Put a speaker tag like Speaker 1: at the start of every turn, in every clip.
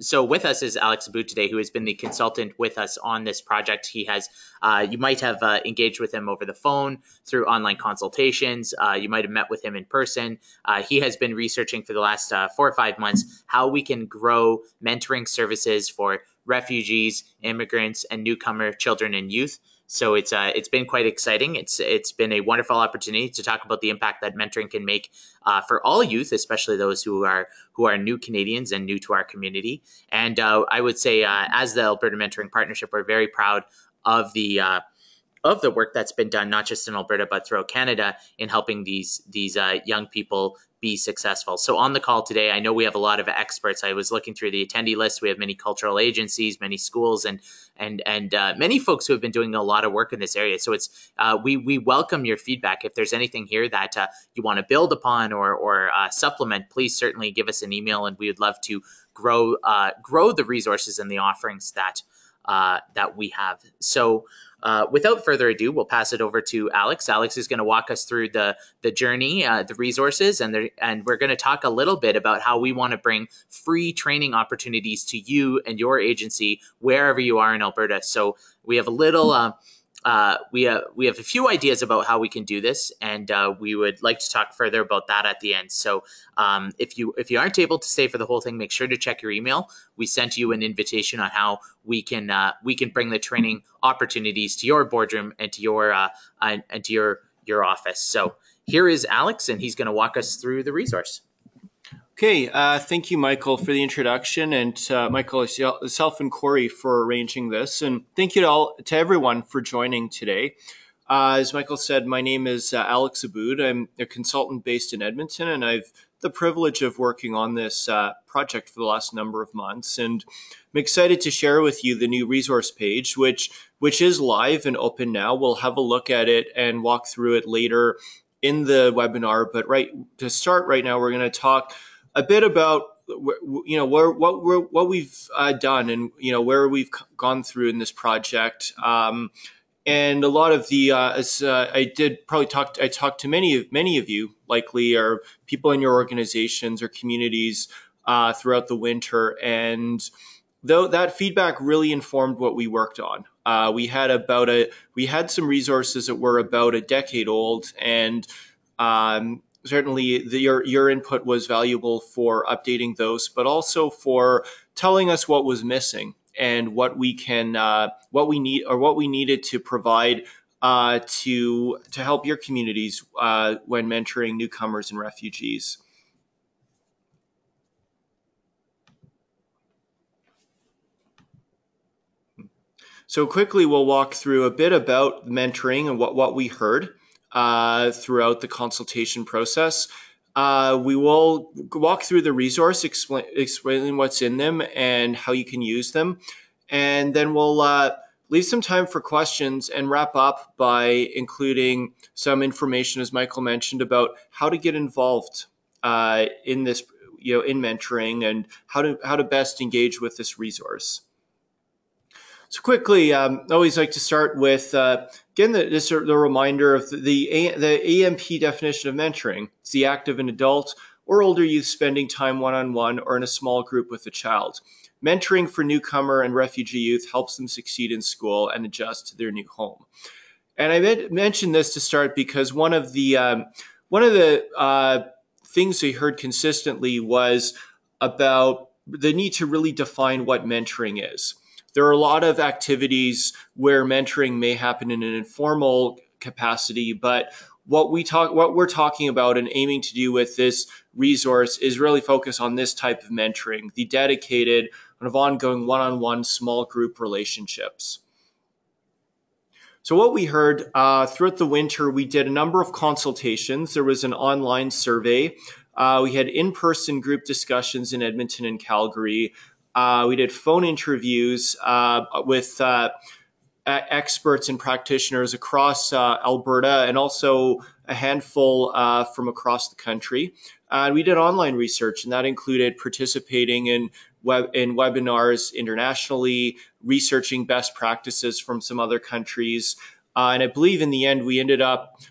Speaker 1: So with us is Alex Abboud today, who has been the consultant with us on this project. He has, you might have engaged with him over the phone through online consultations. You might have met with him in person. He has been researching for the last 4 or 5 months how we can grow mentoring services for refugees, immigrants, and newcomer children and youth. So it's been quite exciting. It's been a wonderful opportunity to talk about the impact that mentoring can make for all youth, especially those who are new Canadians and new to our community. And I would say, as the Alberta Mentoring Partnership, we're very proud of the work that's been done, not just in Alberta, but throughout Canada in helping these young people be successful. So on the call today, I know we have a lot of experts. I was looking through the attendee list. We have many cultural agencies, many schools, and many folks who have been doing a lot of work in this area. So it's we welcome your feedback. If there's anything here that you want to build upon or supplement, please certainly give us an email, and we would love to grow the resources and the offerings that we have. So without further ado, we'll pass it over to Alex. Alex is going to walk us through the journey, the resources, and we're going to talk a little bit about how we want to bring free training opportunities to you and your agency wherever you are in Alberta. So we have a little. We have a few ideas about how we can do this, and we would like to talk further about that at the end. So if you aren't able to stay for the whole thing, make sure to check your email. We sent you an invitation on how we can bring the training opportunities to your boardroom and to your your office. So here is Alex, and he's going to walk us through the resource.
Speaker 2: Okay, thank you, Michael, for the introduction, and Michael, yourself and Corey for arranging this, and thank you to everyone for joining today. As Michael said, my name is Alex Abboud. I'm a consultant based in Edmonton, and I've the privilege of working on this project for the last number of months, and I'm excited to share with you the new resource page, which is live and open now. We'll have a look at it and walk through it later in the webinar, but to start right now, we're going to talk a bit about what we've done and where we've gone through in this project, and a lot of the as I talked to many of you, likely are people in your organizations or communities throughout the winter, and though that feedback really informed what we worked on. We had some resources that were about a decade old, and certainly your input was valuable for updating those, but also for telling us what was missing and what we needed to provide to help your communities when mentoring newcomers and refugees. So quickly, we'll walk through a bit about mentoring and what we heard throughout the consultation process. We will walk through the resource, explaining what's in them and how you can use them. And then we'll leave some time for questions and wrap up by including some information, as Michael mentioned, about how to get involved in this, in mentoring, and how to best engage with this resource. So quickly, I always like to start with, again, the reminder of the AMP definition of mentoring. It's the act of an adult or older youth spending time one-on-one or in a small group with a child. Mentoring for newcomer and refugee youth helps them succeed in school and adjust to their new home. And I mentioned this to start because one of the things we heard consistently was about the need to really define what mentoring is. There are a lot of activities where mentoring may happen in an informal capacity, but what we're talking about and aiming to do with this resource is really focus on this type of mentoring, the dedicated kind of ongoing one-on-one small group relationships. So what we heard throughout the winter, we did a number of consultations. There was an online survey. We had in-person group discussions in Edmonton and Calgary. We did phone interviews with experts and practitioners across Alberta, and also a handful from across the country. We did online research, and that included participating in webinars internationally, researching best practices from some other countries. And I believe in the end, we ended up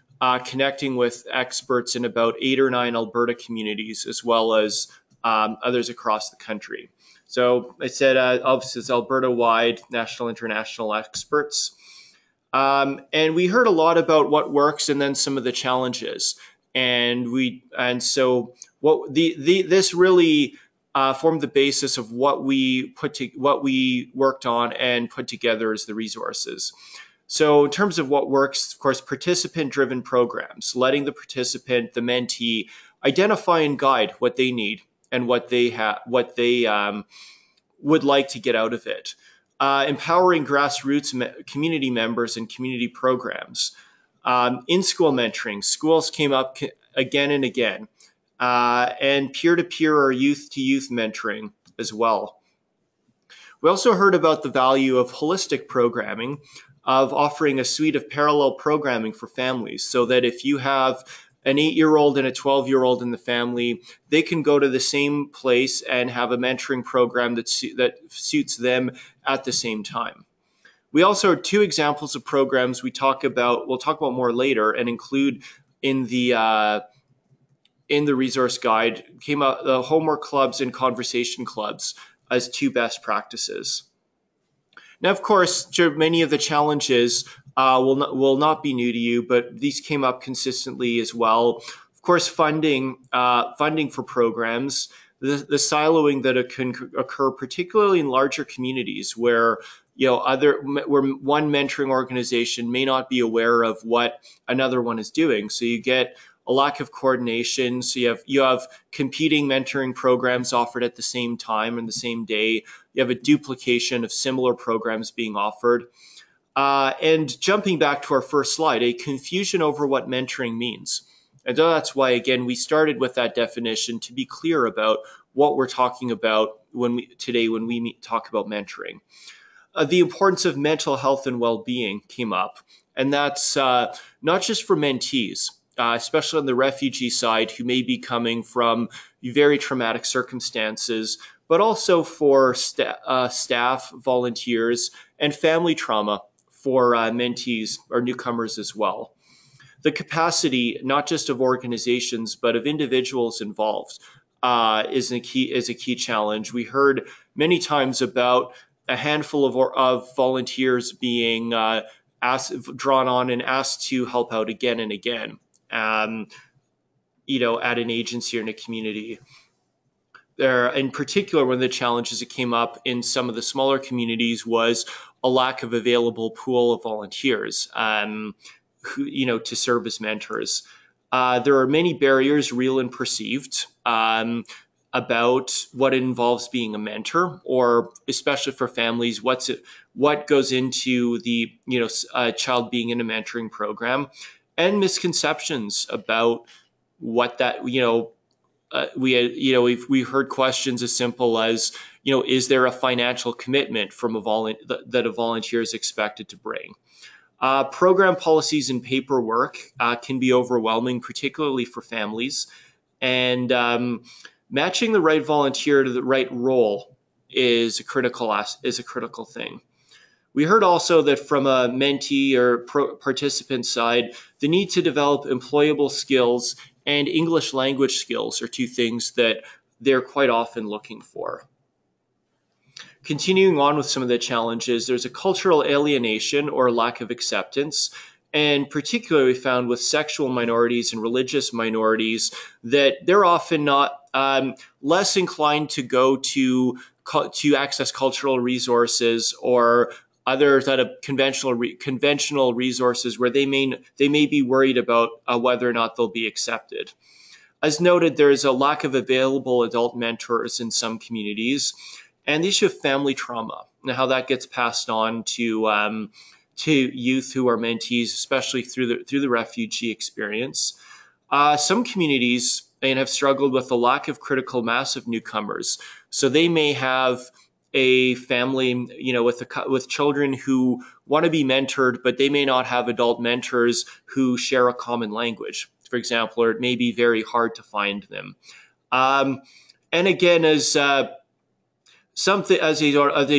Speaker 2: connecting with experts in about 8 or 9 Alberta communities, as well as others across the country. So I said, obviously, it's Alberta-wide, national, international experts. And we heard a lot about what works and then some of the challenges. So this really formed the basis of what we worked on and put together as the resources. So in terms of what works, of course, participant-driven programs, letting the participant, the mentee, identify and guide what they need and what they would like to get out of it. Empowering grassroots community members and community programs. In-school mentoring. Schools came up again and again. And peer-to-peer or youth-to-youth mentoring as well. We also heard about the value of holistic programming, of offering a suite of parallel programming for families, so that if you have an 8-year-old and a 12-year-old in the family, they can go to the same place and have a mentoring program that suits them at the same time. We also have 2 examples of programs we'll talk about more later and include in the resource guide. Came out the homework clubs and conversation clubs as 2 best practices. Now, of course, many of the challenges will not be new to you, but these came up consistently as well. Of course, funding for programs, the siloing that can occur, particularly in larger communities where where one mentoring organization may not be aware of what another one is doing. So you get a lack of coordination. So you have competing mentoring programs offered at the same time and the same day. You have a duplication of similar programs being offered. And jumping back to our first slide, a confusion over what mentoring means. And that's why, again, we started with that definition to be clear about what we're talking about when we talk about mentoring. The importance of mental health and well-being came up. And that's not just for mentees, especially on the refugee side, who may be coming from very traumatic circumstances, but also for staff, volunteers, and family trauma for mentees or newcomers as well. The capacity, not just of organizations, but of individuals involved, is a key challenge. We heard many times about a handful of volunteers being drawn on and asked to help out again and again, at an agency or in a community. There, in particular, one of the challenges that came up in some of the smaller communities was a lack of available pool of volunteers, to serve as mentors. There are many barriers, real and perceived, about what it involves being a mentor, or especially for families, what goes into the a child being in a mentoring program, and misconceptions about what that we've heard questions as simple as is there a financial commitment from that a volunteer is expected to bring. Program policies and paperwork can be overwhelming, particularly for families, and matching the right volunteer to the right role is a critical thing. We heard also that from a mentee or participant side, the need to develop employable skills and English language skills are 2 things that they're quite often looking for. Continuing on with some of the challenges, there's a cultural alienation or lack of acceptance, and particularly found with sexual minorities and religious minorities that they're often not less inclined to go to access cultural resources or other sort of conventional resources where they may be worried about whether or not they'll be accepted. As noted, there is a lack of available adult mentors in some communities, and the issue of family trauma and how that gets passed on to youth who are mentees, especially through the refugee experience. Some communities have struggled with the lack of critical mass of newcomers, so they may have a family, with children who want to be mentored, but they may not have adult mentors who share a common language, for example, or it may be very hard to find them. And again, as a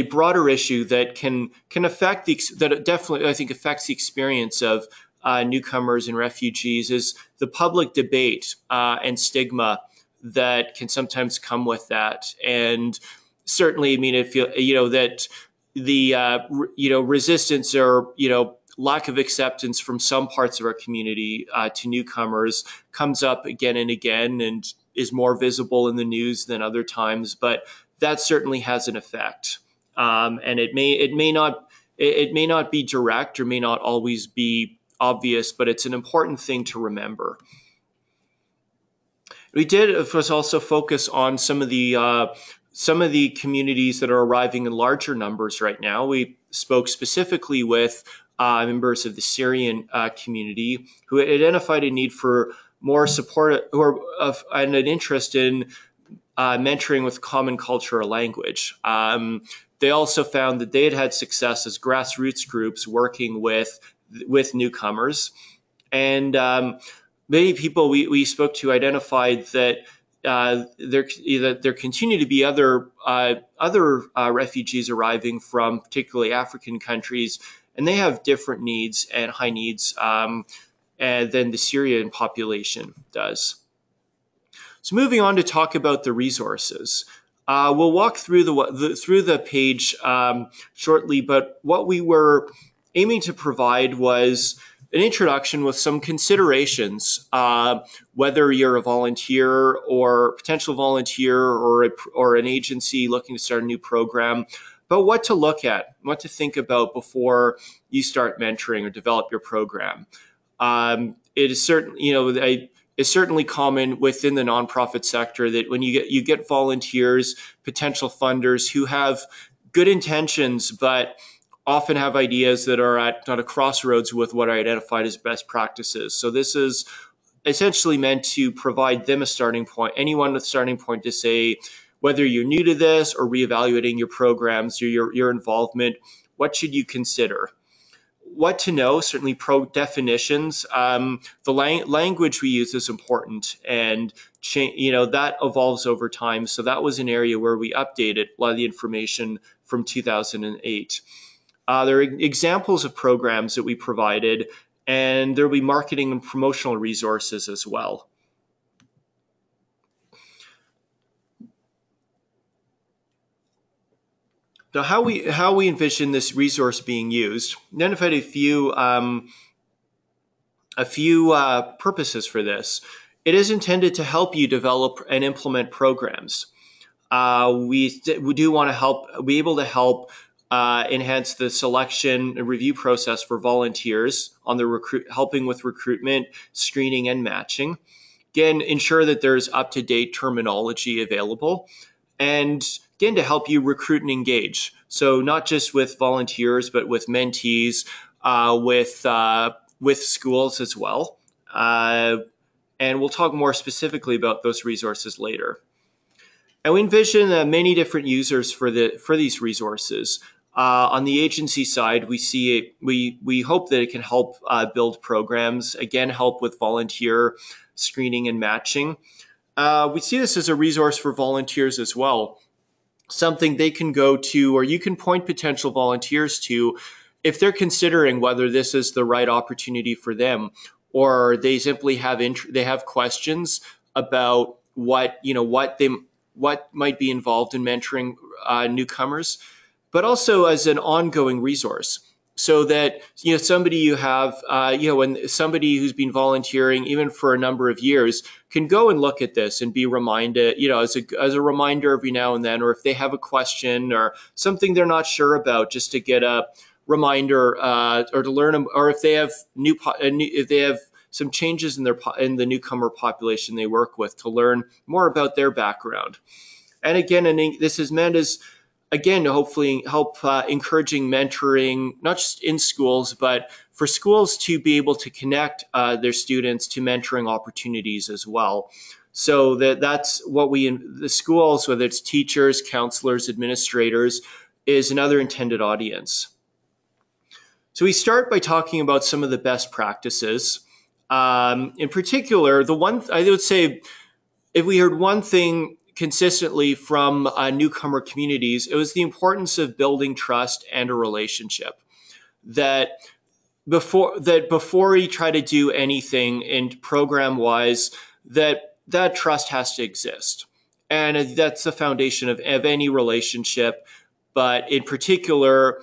Speaker 2: broader issue that can affect that definitely I think affects the experience of newcomers and refugees is the public debate and stigma that can sometimes come with that. And certainly, I mean, if that the resistance or lack of acceptance from some parts of our community to newcomers comes up again and again, and is more visible in the news than other times. But that certainly has an effect, and it may not be direct or may not always be obvious, but it's an important thing to remember. We did, of course, also focus on some of the communities that are arriving in larger numbers right now. We spoke specifically with members of the Syrian community who identified a need for more support and an interest in mentoring with common culture or language. They also found that they had success as grassroots groups working with newcomers, and many people we spoke to identified that there continue to be other refugees arriving from particularly African countries, and they have different needs and high needs than the Syrian population does. So moving on to talk about the resources. We'll walk through the page shortly, but what we were aiming to provide was an introduction with some considerations, whether you're a volunteer or potential volunteer or an agency looking to start a new program, but what to look at, what to think about before you start mentoring or develop your program. It is it's certainly common within the nonprofit sector that when you get volunteers, potential funders who have good intentions, but often have ideas that are at a crossroads with what are identified as best practices. So this is essentially meant to provide them a starting point, anyone with a starting point to say, whether you're new to this or reevaluating your programs or your involvement, what should you consider? What to know, certainly definitions. The language we use is important, and that evolves over time. So that was an area where we updated a lot of the information from 2008. There are examples of programs that we provided, and there will be marketing and promotional resources as well. Now, how we envision this resource being used, identified a few purposes for this. It is intended to help you develop and implement programs. We do want to be able to help enhance the selection and review process for volunteers on helping with recruitment, screening, and matching. Again, ensure that there's up-to-date terminology available, and again, to help you recruit and engage. So not just with volunteers, but with mentees, with schools as well. And we'll talk more specifically about those resources later. And we envision many different users for these resources. On the agency side, we hope that it can help build programs, again, help with volunteer screening and matching. We see this as a resource for volunteers as well, something they can go to, or you can point potential volunteers to if they're considering whether this is the right opportunity for them, or they simply have questions about what might be involved in mentoring newcomers, but also as an ongoing resource. So that somebody you have when somebody who's been volunteering even for a number of years can go and look at this and be reminded, as a reminder every now and then, or if they have a question or something they're not sure about, just to get a reminder or to learn, or if they have some changes in the newcomer population they work with, to learn more about their background. And again, this is meant as, again, to hopefully help encouraging mentoring, not just in schools, but for schools to be able to connect their students to mentoring opportunities as well. So that's what the schools, whether it's teachers, counselors, administrators, is another intended audience. So we start by talking about some of the best practices. In particular, the one I would say, if we heard one thing consistently from newcomer communities, it was the importance of building trust and a relationship. That before you try to do anything in program wise, that trust has to exist. And that's the foundation of any relationship. But in particular,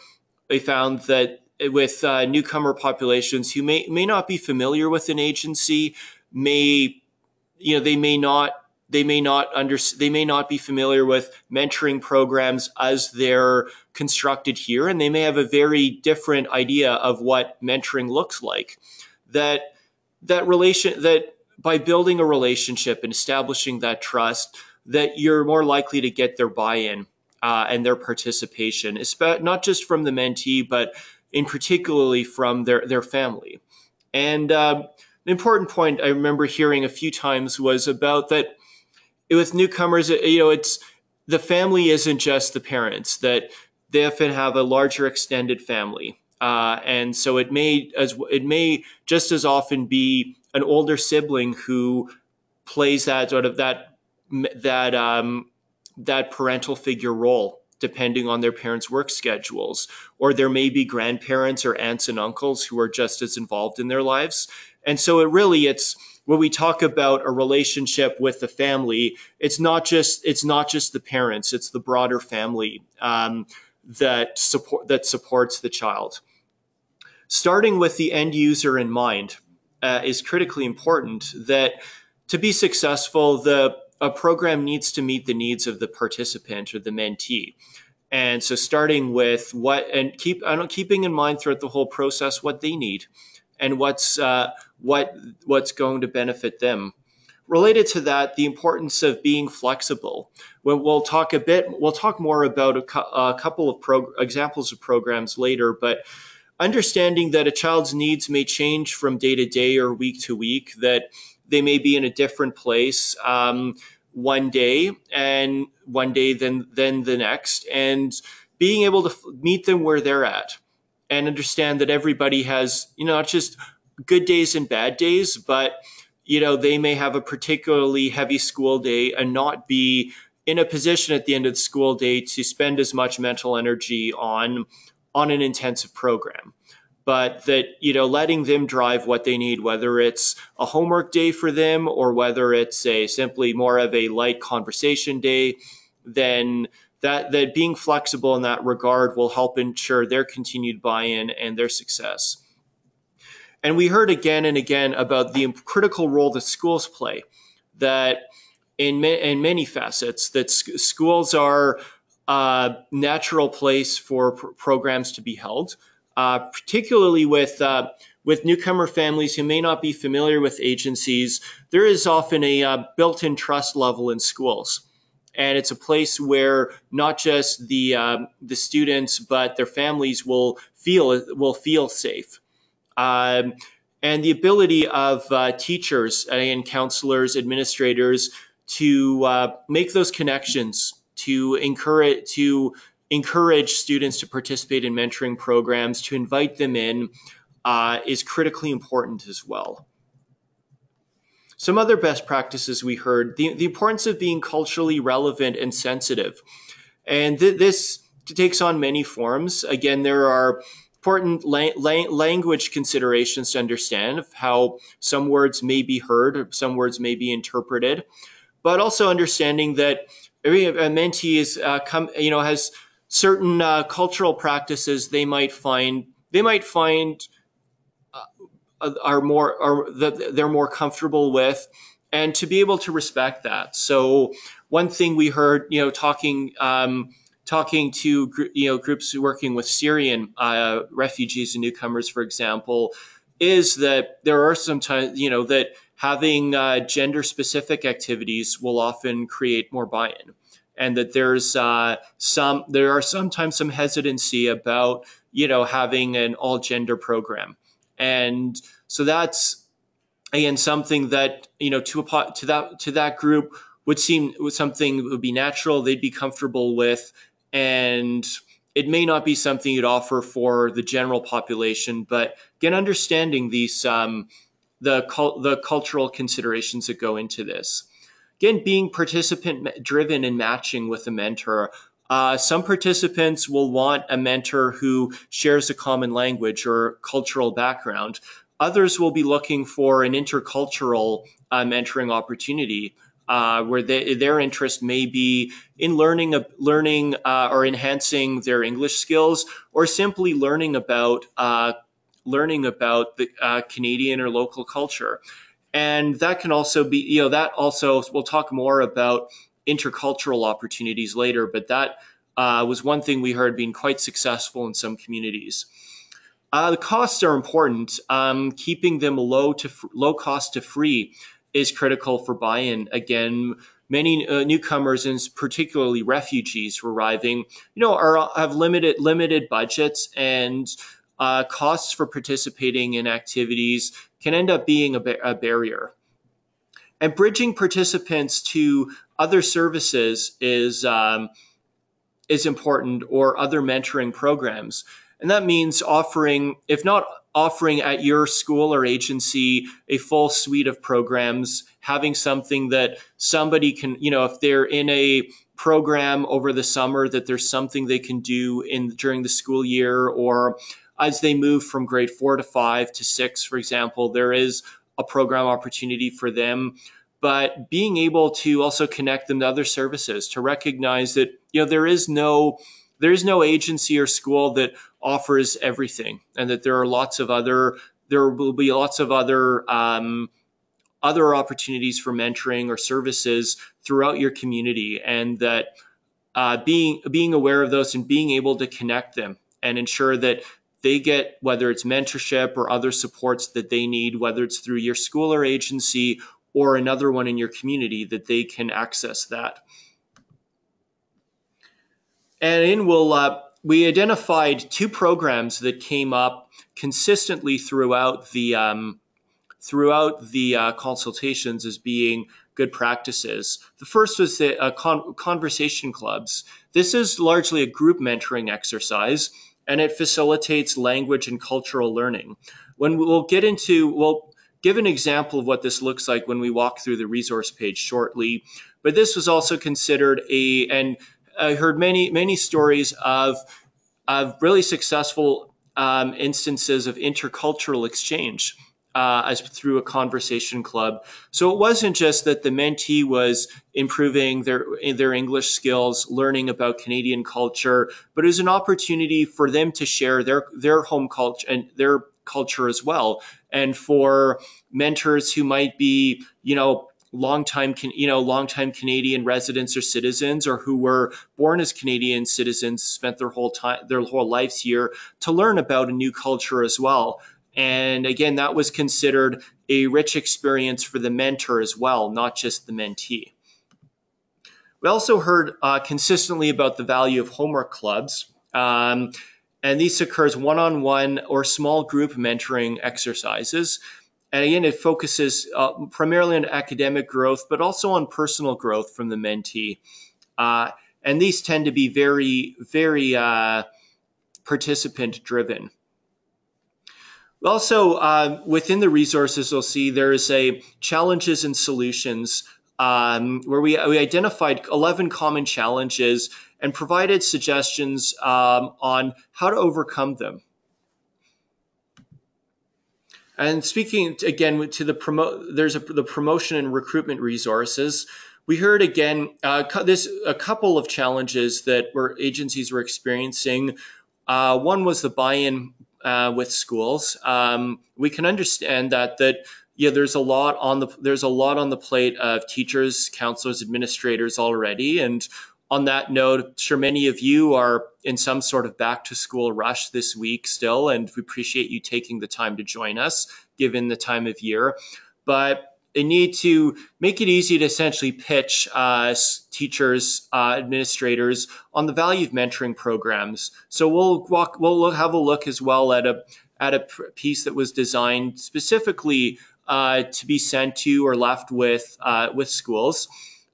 Speaker 2: they found that with newcomer populations who may not be familiar with an agency, they may not they may not be familiar with mentoring programs as they're constructed here, and they may have a very different idea of what mentoring looks like. That by building a relationship and establishing that trust, that you're more likely to get their buy-in and their participation, not just from the mentee, but in particularly from their family. And an important point I remember hearing a few times was about that with newcomers, it's the family isn't just the parents, that they often have a larger extended family. And so it may just as often be an older sibling who plays that sort of that parental figure role, depending on their parents' work schedules. Or there may be grandparents or aunts and uncles who are just as involved in their lives. And so it's when we talk about a relationship with the family, it's not just the parents, it's the broader family that supports the child. Starting with the end user in mind is critically important. That to be successful, a program needs to meet the needs of the participant or the mentee. And so starting with keeping in mind throughout the whole process what they need and what's going to benefit them. Related to that, the importance of being flexible. We'll talk more about a couple of examples of programs later, but understanding that a child's needs may change from day to day or week to week, that they may be in a different place one day than the next, and being able to meet them where they're at and understand that everybody has, not just good days and bad days, but they may have a particularly heavy school day and not be in a position at the end of the school day to spend as much mental energy on an intensive program. But that, letting them drive what they need, whether it's a homework day for them or whether it's simply more of a light conversation day, then that being flexible in that regard will help ensure their continued buy-in and their success. And we heard again and again about the critical role that schools play, that in many facets, that schools are a natural place for programs to be held, particularly with newcomer families who may not be familiar with agencies. There is often a built-in trust level in schools. And it's a place where not just the students, but their families will feel safe. And the ability of teachers and counselors, administrators to make those connections, to encourage students to participate in mentoring programs, to invite them in, is critically important as well. Some other best practices we heard, the importance of being culturally relevant and sensitive. And this takes on many forms. Again, there are important language considerations to understand of how some words may be heard or some words may be interpreted, but also understanding that a mentee has certain cultural practices they're more comfortable with, and to be able to respect that. So one thing we heard, talking to groups working with Syrian refugees and newcomers, for example, is that there are sometimes, that having gender-specific activities will often create more buy-in, and that there are sometimes some hesitancy about having an all-gender program. And so that's, again, something that, to that group would seem something that would be natural, they'd be comfortable with, and it may not be something you'd offer for the general population. But again, understanding these the cultural considerations that go into this. Again, being participant-driven and matching with a mentor. Some participants will want a mentor who shares a common language or cultural background. Others will be looking for an intercultural mentoring opportunity. where their interest may be in learning or enhancing their English skills, or simply learning about the Canadian or local culture. And that can also be, that also, we'll talk more about intercultural opportunities later, but that was one thing we heard being quite successful in some communities. The costs are important. Keeping them low cost to free is critical for buy-in. Again, many newcomers, and particularly refugees who are arriving, have limited budgets, and costs for participating in activities can end up being a barrier. And bridging participants to other services is important, or other mentoring programs. And that means offering, if not offering at your school or agency, a full suite of programs, having something that somebody can, if they're in a program over the summer, that there's something they can do during the school year, or as they move from grade 4 to 5 to 6, for example, there is a program opportunity for them. But being able to also connect them to other services, to recognize that there is no agency or school that offers everything, and that there will be lots of other opportunities for mentoring or services throughout your community, and that being aware of those and being able to connect them and ensure that they get, whether it's mentorship or other supports that they need, whether it's through your school or agency or another one in your community, that they can access that. And we identified 2 programs that came up consistently throughout the consultations as being good practices. The first was the conversation clubs. This is largely a group mentoring exercise, and it facilitates language and cultural learning. We'll give an example of what this looks like when we walk through the resource page shortly. But this was also considered and I heard many stories of really successful instances of intercultural exchange as through a conversation club. So it wasn't just that the mentee was improving their English skills, learning about Canadian culture, but it was an opportunity for them to share their home culture and their culture as well. And for mentors who might be, longtime Canadian residents or citizens, or who were born as Canadian citizens, spent their whole lives here, to learn about a new culture as well. And again, that was considered a rich experience for the mentor as well, not just the mentee. We also heard consistently about the value of homework clubs. And these occurs one-on-one or small group mentoring exercises. And again, it focuses primarily on academic growth, but also on personal growth from the mentee. And these tend to be very, very participant-driven. Also, within the resources, you'll see there is a challenges and solutions where we identified 11 common challenges and provided suggestions on how to overcome them. And speaking again to the promotion and recruitment resources, we heard again a couple of challenges that agencies were experiencing. One was the buy-in with schools. We can understand that there's a lot on the plate of teachers, counselors, administrators already. And on that note, I'm sure many of you are in some sort of back to school rush this week still, and we appreciate you taking the time to join us given the time of year. But they need to make it easy to essentially pitch teachers, administrators on the value of mentoring programs. So we'll have a look as well at a piece that was designed specifically to be sent to or left with schools.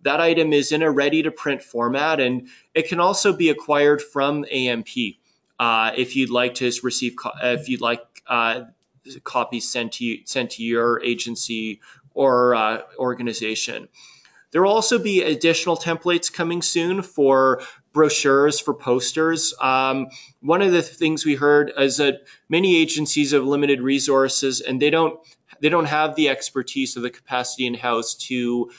Speaker 2: That item is in a ready-to-print format, and it can also be acquired from AMP if you'd like to receive copies sent to your agency or organization. There will also be additional templates coming soon for brochures, for posters. One of the things we heard is that many agencies have limited resources, and they don't have the expertise or the capacity in-house to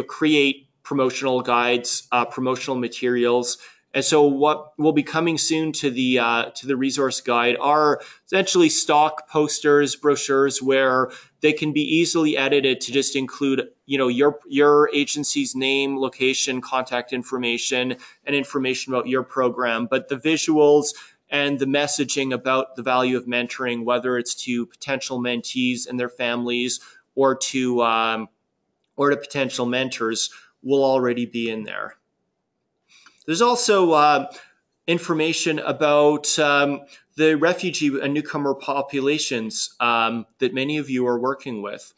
Speaker 2: create promotional guides, promotional materials. And so what will be coming soon to the resource guide are essentially stock posters, brochures where they can be easily edited to just include, your agency's name, location, contact information, and information about your program. But the visuals and the messaging about the value of mentoring, whether it's to potential mentees and their families or to potential mentors, will already be in there. There's also information about the refugee and newcomer populations that many of you are working with.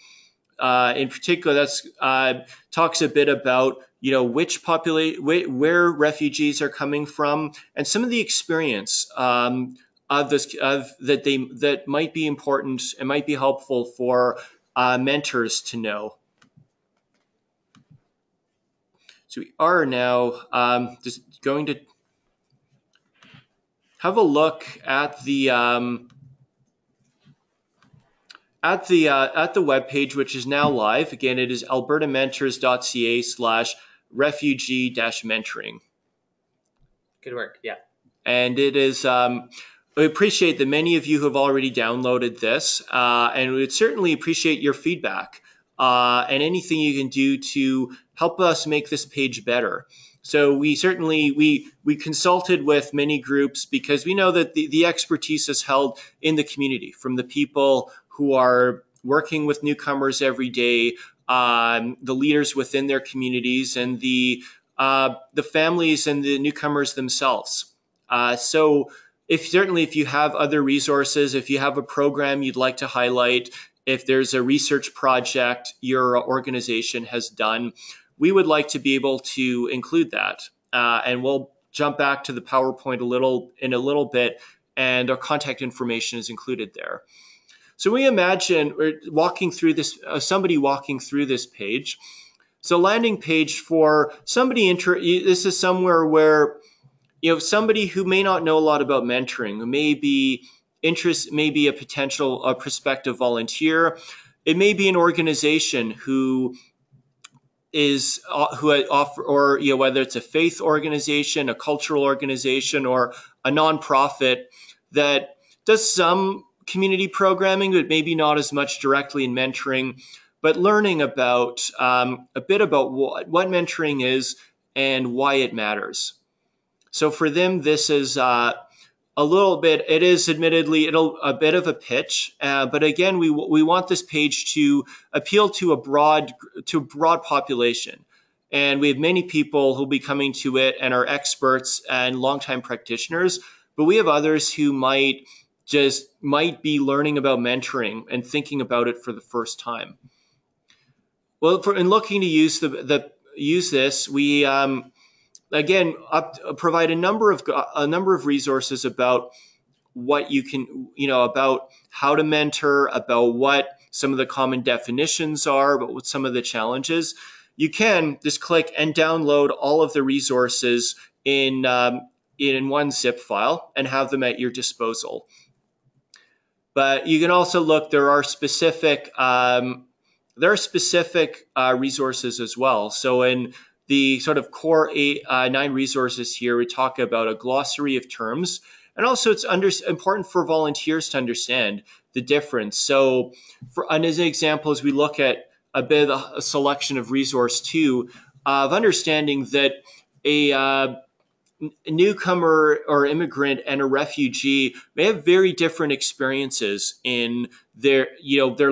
Speaker 2: In particular, that's talks a bit about where refugees are coming from and some of the experience that might be important and might be helpful for mentors to know. So we are now just going to have a look at the webpage, which is now live. Again, it is albertamentors.ca/refugee-mentoring.
Speaker 1: Good work. Yeah.
Speaker 2: And it is. We appreciate that many of you have already downloaded this, and we would certainly appreciate your feedback and anything you can do to help us make this page better. So we certainly we consulted with many groups because we know that the expertise is held in the community from the people who are working with newcomers every day, the leaders within their communities, and the families and the newcomers themselves. So if you have other resources, if you have a program you'd like to highlight, if there's a research project your organization has done, we would like to be able to include that. And we'll jump back to the PowerPoint in a little bit, and our contact information is included there. So we imagine we're walking through this, somebody walking through this page. So landing page for somebody, this is somewhere where, somebody who may not know a lot about mentoring, who may be a prospective volunteer. It may be an organization who offer, or whether it's a faith organization, a cultural organization, or a nonprofit that does some community programming, but maybe not as much directly in mentoring, but learning about a bit about what mentoring is and why it matters. So for them, this is a little bit. It is admittedly a bit of a pitch, but again, we want this page to appeal to a broad population, and we have many people who'll be coming to it and are experts and longtime practitioners. But we have others who might be learning about mentoring and thinking about it for the first time. Well, in looking to use this, we again provide a number of resources about what you can, about how to mentor, about what some of the common definitions are, but what some of the challenges. You can just click and download all of the resources in one zip file and have them at your disposal. But you can also look. There are specific resources as well. So in the sort of core 9 resources here, we talk about a glossary of terms, and also it's important for volunteers to understand the difference. So, as an example, as we look at a bit of a selection of resource 2, of understanding that a newcomer or immigrant and a refugee may have very different experiences in their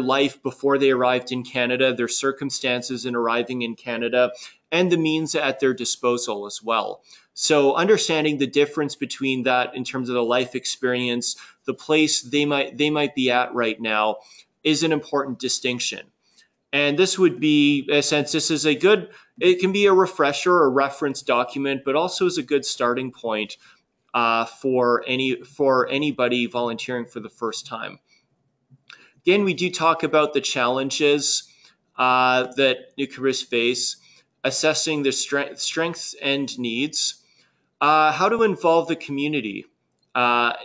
Speaker 2: life before they arrived in Canada, their circumstances in arriving in Canada, and the means at their disposal as well. So understanding the difference between that in terms of the life experience, the place they might be at right now, is an important distinction. And this would be, in a sense, it can be a refresher or reference document, but also is a good starting point for anybody volunteering for the first time. Again, we do talk about the challenges that newcomers face, assessing their strengths and needs. How to involve the community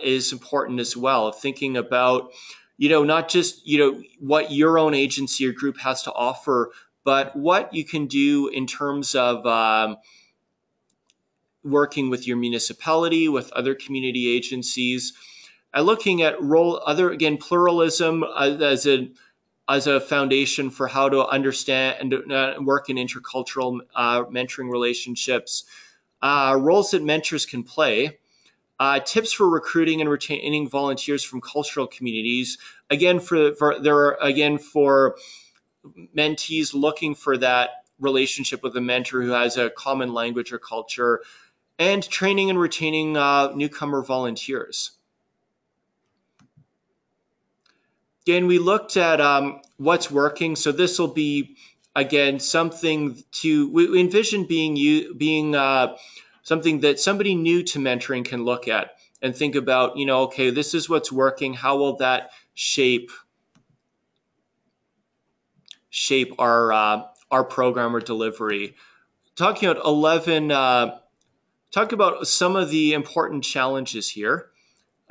Speaker 2: is important as well. Thinking about, not just, what your own agency or group has to offer, but what you can do in terms of working with your municipality, with other community agencies, looking at pluralism as a foundation for how to understand and work in intercultural mentoring relationships, roles that mentors can play, tips for recruiting and retaining volunteers from cultural communities. Again, for mentees looking for that relationship with a mentor who has a common language or culture, and training and retaining newcomer volunteers. Again, we looked at what's working. So this will be, again, something we envision being something that somebody new to mentoring can look at and think about, okay, this is what's working. How will that shape our program or delivery? Talking about 11, talk about some of the important challenges here.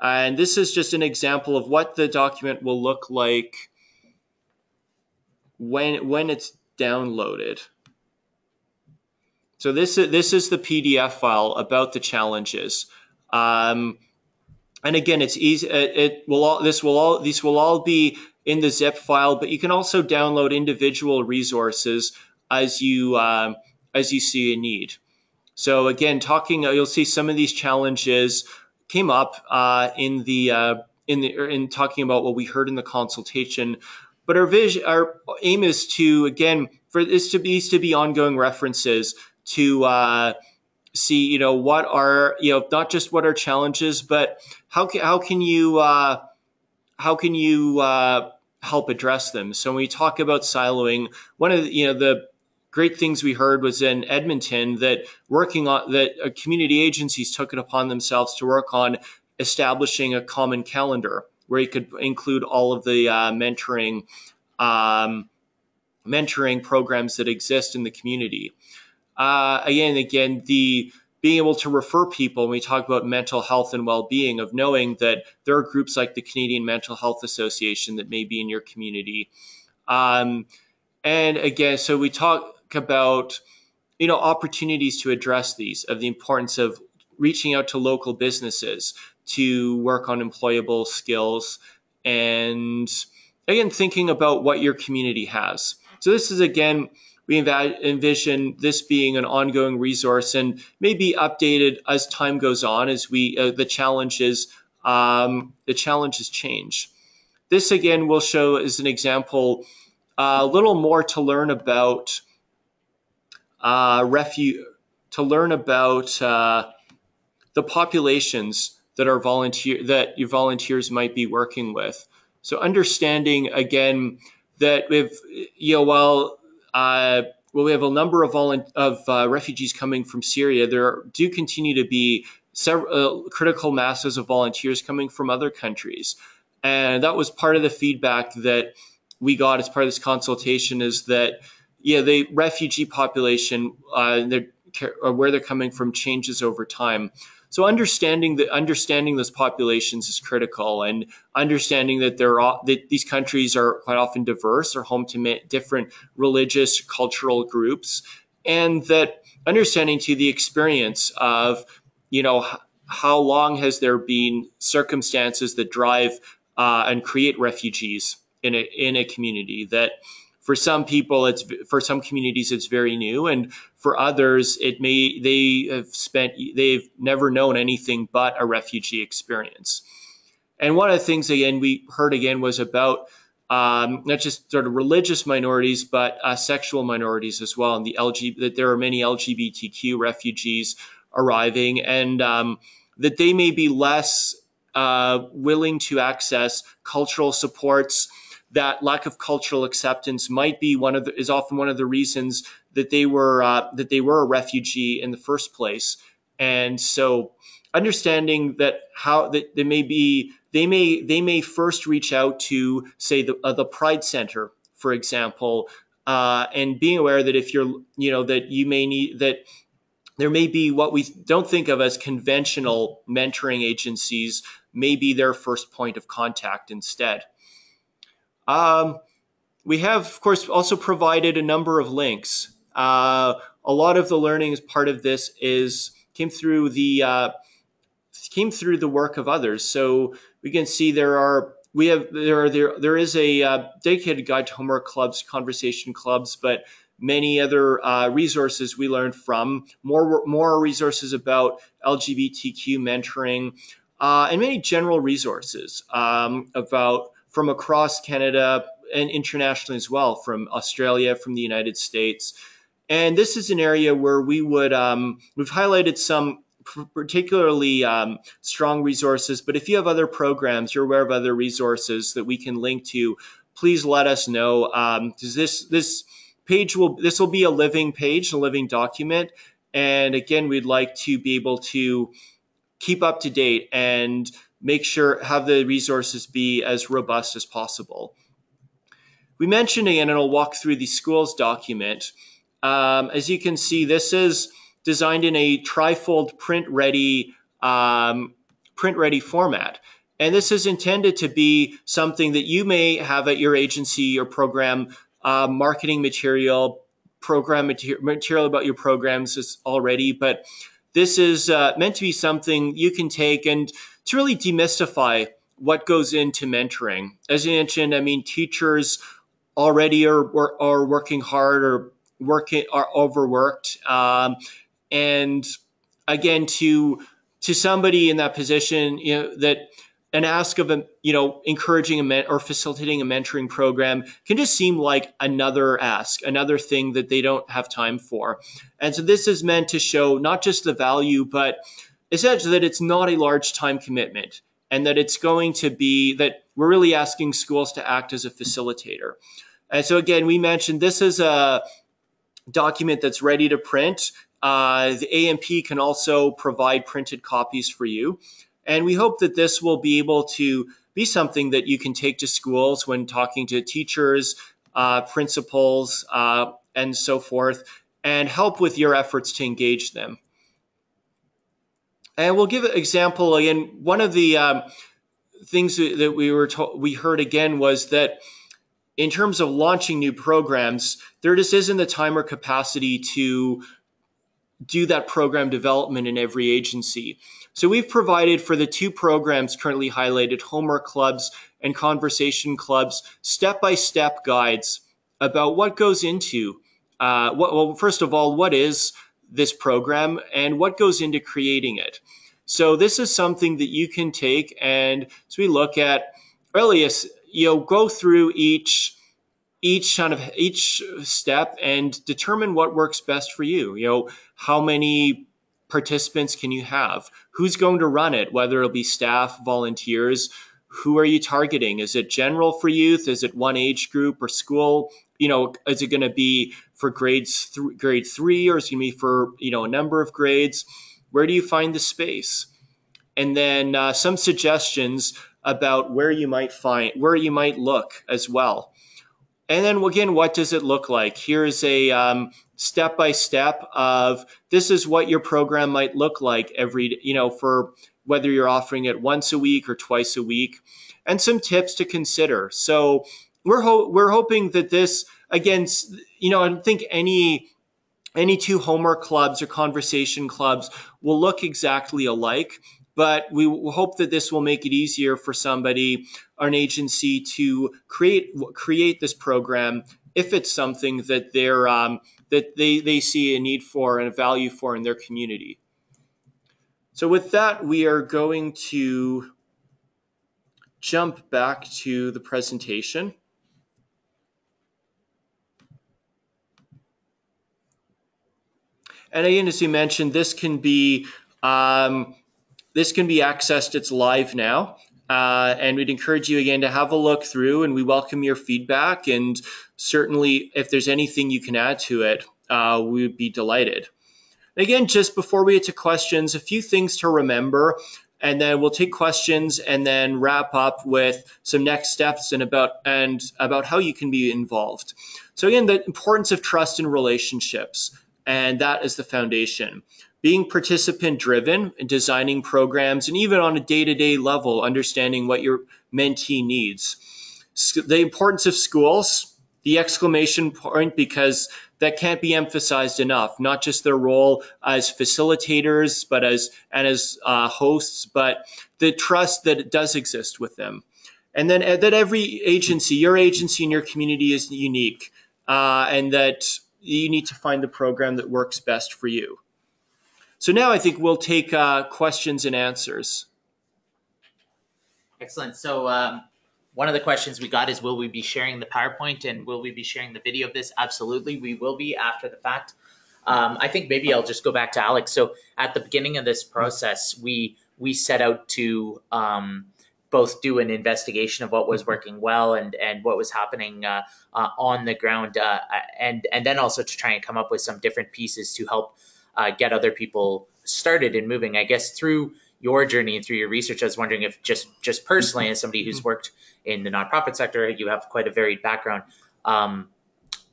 Speaker 2: And this is just an example of what the document will look like when it's downloaded. So this is the PDF file about the challenges. And again, it's easy. These will all be in the zip file, but you can also download individual resources as you see a need. So again, you'll see some of these challenges came up in talking about what we heard in the consultation. But our aim is to, again, for this to be ongoing references to see, what are, not just what are challenges, but how can you help address them. So when we talk about siloing, one of the great things we heard was in Edmonton that community agencies took it upon themselves to work on establishing a common calendar where you could include all of the mentoring programs that exist in the community. Again, the being able to refer people when we talk about mental health and well-being, of knowing that there are groups like the Canadian Mental Health Association that may be in your community. And again, so we talk about, opportunities to address these, of the importance of reaching out to local businesses to work on employable skills, and again, thinking about what your community has. So this is, again, we envision this being an ongoing resource and maybe updated as time goes on, as the challenges change. This, again, will show as an example a little more to learn about the populations that your volunteers might be working with. So understanding, again, that if while we have a number of refugees coming from Syria, there do continue to be several critical masses of volunteers coming from other countries. And that was part of the feedback that we got as part of this consultation, is that, the refugee population, where they're coming from, changes over time. So understanding those populations is critical, and understanding that that these countries are quite often diverse, or home to different religious, cultural groups, and that understanding to the experience of, how long has there been circumstances that drive and create refugees in a community, that for some people, for some communities, it's very new, and for others, they've never known anything but a refugee experience. And one of the things, again, we heard was about not just sort of religious minorities, but sexual minorities as well, and that there are many LGBTQ refugees arriving, and that they may be less willing to access cultural supports. That lack of cultural acceptance might be is often one of the reasons that they were a refugee in the first place. And so, understanding that they may first reach out to, say, the Pride Center, for example, and being aware that if there may be what we don't think of as conventional mentoring agencies, may be their first point of contact instead. We have, of course, also provided a number of links. A lot of the learning as part of this came through the work of others. So we can see there is a dedicated guide to homework clubs, conversation clubs, but many other resources we learned from, more resources about LGBTQ mentoring, and many general resources about from across Canada and internationally as well, from Australia, from the United States. And this is an area where we've highlighted some particularly strong resources. But if you have other programs, you're aware of other resources that we can link to, please let us know. This will be a living page, a living document. And again, we'd like to be able to keep up to date and have the resources be as robust as possible. We mentioned again, and I'll walk through the schools document. As you can see, this is designed in a trifold print-ready format. And this is intended to be something that you may have at your agency or program, marketing material, material about your programs is already, but this is meant to be something you can take and to really demystify what goes into mentoring. As you mentioned, I mean, teachers already are working hard or are overworked. And again, to somebody in that position, that an ask of encouraging or facilitating a mentoring program can just seem like another ask, another thing that they don't have time for. And so this is meant to show not just the value, but essentially that it's not a large time commitment, and that it's going to be that we're really asking schools to act as a facilitator. And so again, we mentioned this is a document that's ready to print. The AMP can also provide printed copies for you. And we hope that this will be able to be something that you can take to schools when talking to teachers, principals, and so forth, and help with your efforts to engage them. And we'll give an example. Again, one of the things that we heard again was that in terms of launching new programs, there just isn't the time or capacity to do that program development in every agency. So we've provided for the two programs currently highlighted, homework clubs and conversation clubs, step-by-step guides about what goes into, first of all, what is this program and what goes into creating it. So this is something that you can take, and as we look at, really, go through each step and determine what works best for you. How many participants can you have? Who's going to run it? Whether it'll be staff, volunteers, who are you targeting? Is it general for youth? Is it one age group or school? Is it going to be for grade 3, or is it going to be for, a number of grades? Where do you find the space? And then some suggestions about where you might look as well. And then again, what does it look like? Here's a step-by-step of this is what your program might look like for whether you're offering it once a week or twice a week, and some tips to consider. So we're hoping that this, again, I don't think any two homework clubs or conversation clubs will look exactly alike, but we hope that this will make it easier for somebody or an agency to create this program if it's something that they see a need for and a value for in their community. So with that, we are going to jump back to the presentation. And again, as you mentioned, this can be accessed. It's live now. And we'd encourage you again to have a look through, and we welcome your feedback. And certainly if there's anything you can add to it, we would be delighted. Again, just before we get to questions, a few things to remember, and then we'll take questions and then wrap up with some next steps and about how you can be involved. So again, the importance of trust in relationships, and that is the foundation. Being participant-driven in designing programs, and even on a day-to-day level, understanding what your mentee needs. The importance of schools, the exclamation point, because that can't be emphasized enough. Not just their role as facilitators, but as hosts, but the trust that does exist with them. And then that every agency, your agency and your community is unique, and that you need to find the program that works best for you. So now I think we'll take questions and answers.
Speaker 1: Excellent. So one of the questions we got is, will we be sharing the PowerPoint and will we be sharing the video of this? Absolutely, we will be after the fact. I think maybe I'll just go back to Alex. So at the beginning of this process, we set out to both do an investigation of what was working well and what was happening on the ground, and then also to try and come up with some different pieces to help get other people started and moving. I guess through your journey and through your research, I was wondering if just personally, as somebody who's worked in the nonprofit sector, you have quite a varied background.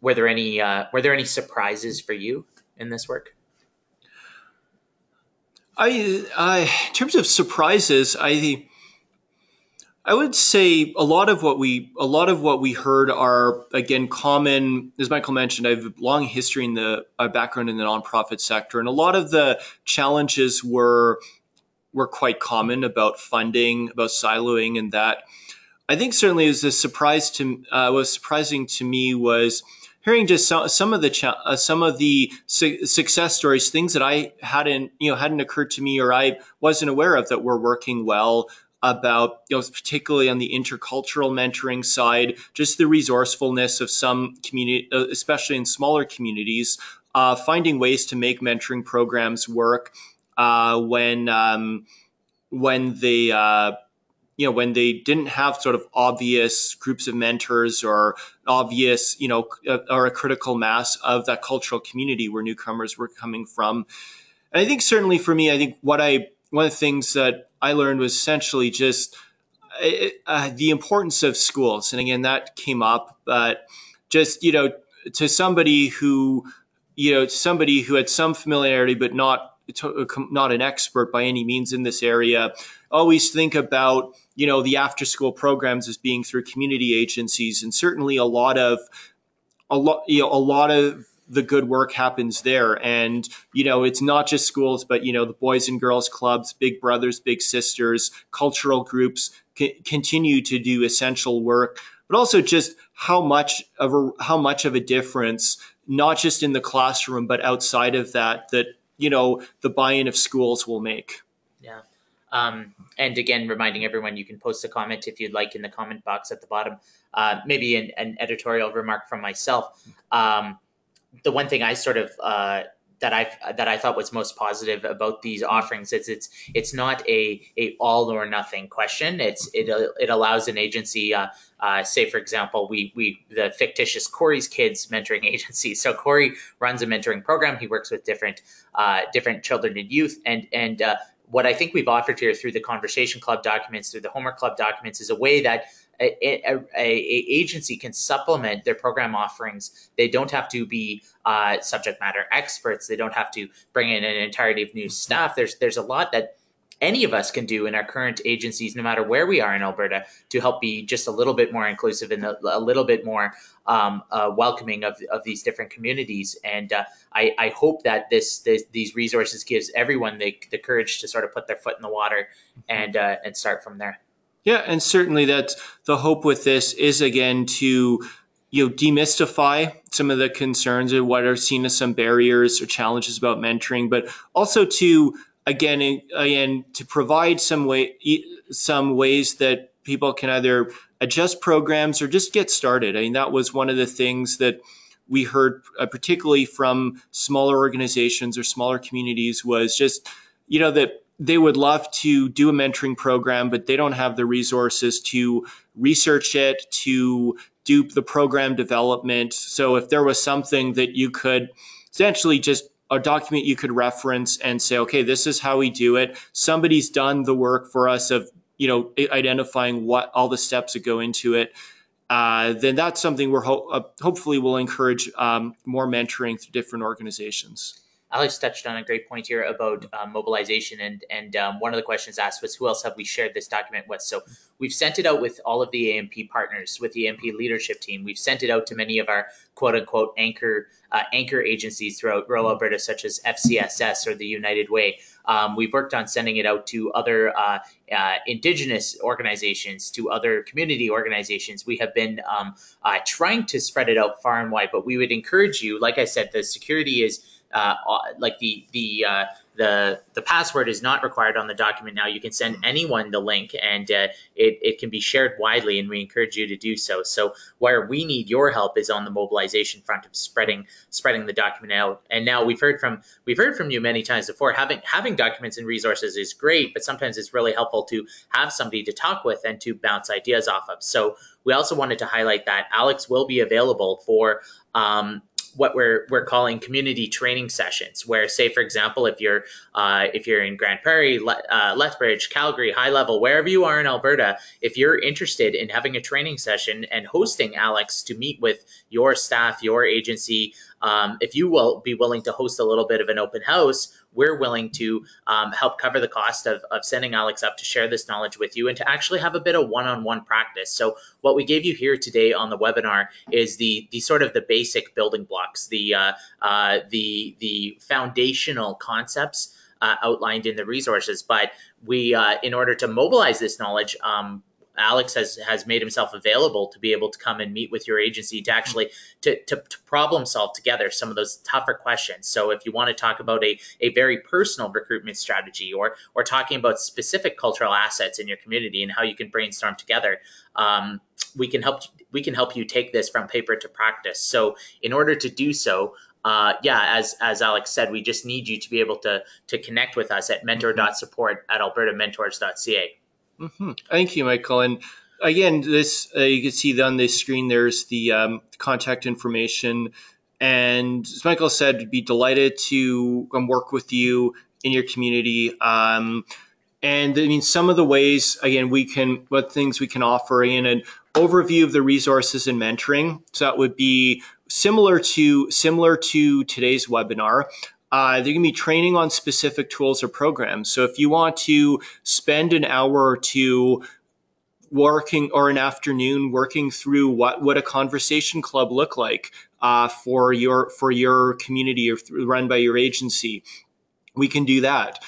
Speaker 1: Were there any surprises for you in this work?
Speaker 2: In terms of surprises, I would say a lot of what we heard are, again, common. As Michael mentioned, I have a long history in the background in the nonprofit sector, and a lot of the challenges were quite common about funding, about siloing, and that I think certainly was was surprising to me was hearing just some of the success stories, things that I hadn't occurred to me or I wasn't aware of that were working well. About, particularly on the intercultural mentoring side, just the resourcefulness of some community, especially in smaller communities, finding ways to make mentoring programs work when they didn't have sort of obvious groups of mentors or obvious, or a critical mass of that cultural community where newcomers were coming from. And I think certainly for me, I think one of the things that I learned was essentially just the importance of schools. And again, that came up, but just, to somebody who had some familiarity, but not an expert by any means in this area, always think about, the after school programs as being through community agencies. And certainly a lot of the good work happens there. And, it's not just schools, but, the Boys and Girls Clubs, Big Brothers, Big Sisters, cultural groups continue to do essential work, but also just how much of a difference, not just in the classroom, but outside of that, the buy-in of schools will make.
Speaker 1: Yeah. And again, reminding everyone, you can post a comment if you'd like in the comment box at the bottom. Maybe an editorial remark from myself. The one thing I sort of that I thought was most positive about these offerings is it's not a all or nothing question. It allows an agency, say for example, the fictitious Corey's Kids mentoring agency. So Corey runs a mentoring program. He works with different children and youth, and what I think we've offered here through the Conversation Club documents, through the Homework Club documents, is a way that a agency can supplement their program offerings. They don't have to be subject matter experts. They don't have to bring in an entirety of new staff. There's a lot that any of us can do in our current agencies, no matter where we are in Alberta, to help be just a little bit more inclusive and a little bit more welcoming of these different communities. And I hope that these resources gives everyone the courage to sort of put their foot in the water and start from there.
Speaker 2: Yeah, and certainly that's the hope with this is, again, to demystify some of the concerns of what are seen as some barriers or challenges about mentoring, but also to again to provide some ways that people can either adjust programs or just get started. I mean, that was one of the things that we heard, particularly from smaller organizations or smaller communities, was just that they would love to do a mentoring program, but they don't have the resources to research it, to do the program development. So if there was something that you could essentially just a document you could reference and say, okay, this is how we do it. Somebody's done the work for us of, identifying what all the steps that go into it. Then that's something we're hopefully will encourage more mentoring through different organizations.
Speaker 1: Alex touched on a great point here about mobilization, and one of the questions asked was, who else have we shared this document with? So we've sent it out with all of the AMP partners, with the AMP leadership team. We've sent it out to many of our quote unquote anchor agencies throughout rural Alberta, such as FCSS or the United Way. We've worked on sending it out to other Indigenous organizations, to other community organizations. We have been trying to spread it out far and wide, but we would encourage you. Like I said, the security is like the password is not required on the document now. You can send anyone the link, and it can be shared widely, and we encourage you to do so. So where we need your help is on the mobilization front of spreading the document out. And now we've heard from you many times before. Having documents and resources is great, but sometimes it's really helpful to have somebody to talk with and to bounce ideas off of. So we also wanted to highlight that Alex will be available for what we're calling community training sessions, where, say, for example, if you're in Grand Prairie, Lethbridge, Calgary, High Level, wherever you are in Alberta, if you're interested in having a training session and hosting Alex to meet with your staff, your agency, if you will be willing to host a little bit of an open house, we're willing to help cover the cost of sending Alex up to share this knowledge with you and to actually have a bit of one-on-one practice. So what we gave you here today on the webinar is the sort of the basic building blocks, the foundational concepts outlined in the resources. But we, in order to mobilize this knowledge, Alex has made himself available to be able to come and meet with your agency to actually to problem solve together some of those tougher questions. So if you want to talk about a very personal recruitment strategy, or talking about specific cultural assets in your community and how you can brainstorm together, we can help you take this from paper to practice. So in order to do so, as Alex said, we just need you to be able to connect with us at mentor.support@albertamentors.ca.
Speaker 2: Mm-hmm. Thank you, Michael. And again, this you can see on this screen, there's the contact information. And as Michael said, we'd be delighted to come work with you in your community. And I mean, some of the ways, again, what things we can offer in an overview of the resources and mentoring. So that would be similar to today's webinar. There can be training on specific tools or programs. So if you want to spend an hour or two working, or an afternoon working through what would a conversation club look like for your community or run by your agency, we can do that.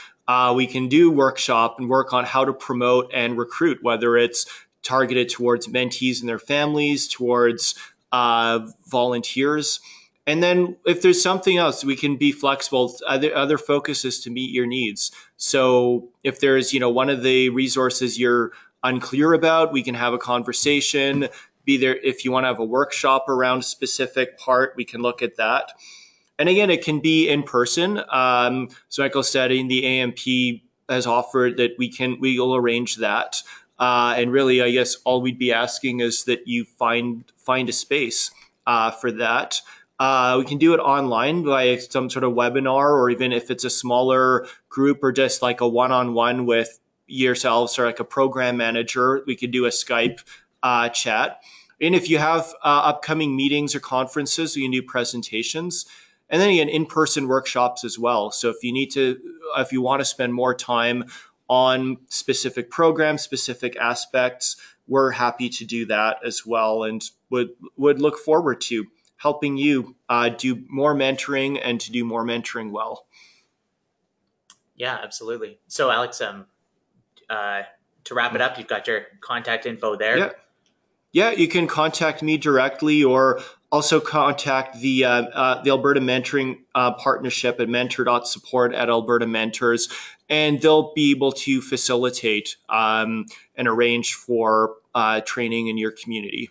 Speaker 2: We can do workshop and work on how to promote and recruit, whether it's targeted towards mentees and their families, towards volunteers. And then if there's something else, we can be flexible. Other focuses to meet your needs. So if there's, one of the resources you're unclear about, we can have a conversation. Be there if you want to have a workshop around a specific part, we can look at that. And again, it can be in person. So Michael said, in the AMP has offered that we'll arrange that. And really, I guess all we'd be asking is that you find a space for that. We can do it online by some sort of webinar, or even if it's a smaller group or just like a one-on-one with yourselves or like a program manager, we could do a Skype chat. And if you have upcoming meetings or conferences, we can do presentations. And then again, in-person workshops as well. So if you want to spend more time on specific programs, specific aspects, we're happy to do that as well, and would look forward to helping you do more mentoring and to do more mentoring well.
Speaker 1: Yeah, absolutely. So Alex, to wrap it up, you've got your contact info there.
Speaker 2: Yeah, you can contact me directly, or also contact the Alberta Mentoring Partnership at mentor.support@Alberta Mentors, and they'll be able to facilitate and arrange for training in your community.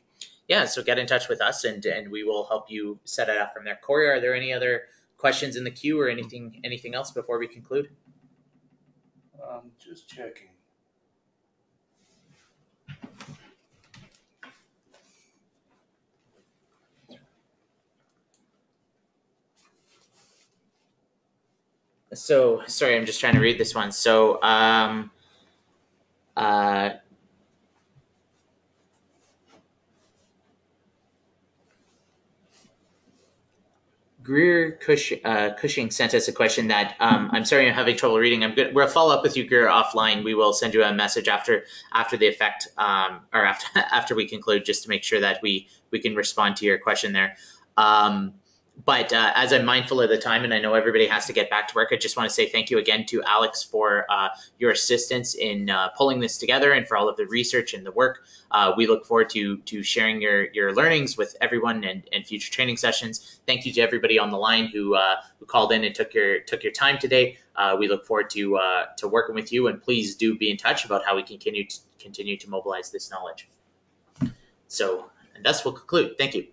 Speaker 1: Yeah, so get in touch with us, and we will help you set it up from there. Corey, are there any other questions in the queue, or anything else before we conclude?
Speaker 3: Just checking.
Speaker 1: So, sorry, I'm just trying to read this one. So, Greer Cushing sent us a question that I'm sorry I'm having trouble reading. We'll follow up with you, Greer, offline. We will send you a message after the effect or after we conclude, just to make sure that we can respond to your question there. But as I'm mindful of the time, and I know everybody has to get back to work, I just want to say thank you again to Alex for your assistance in pulling this together and for all of the research and the work. We look forward to sharing your learnings with everyone and future training sessions. Thank you to everybody on the line who called in and took your time today. We look forward to working with you, and please do be in touch about how we can continue to mobilize this knowledge. So, and thus we'll conclude. Thank you.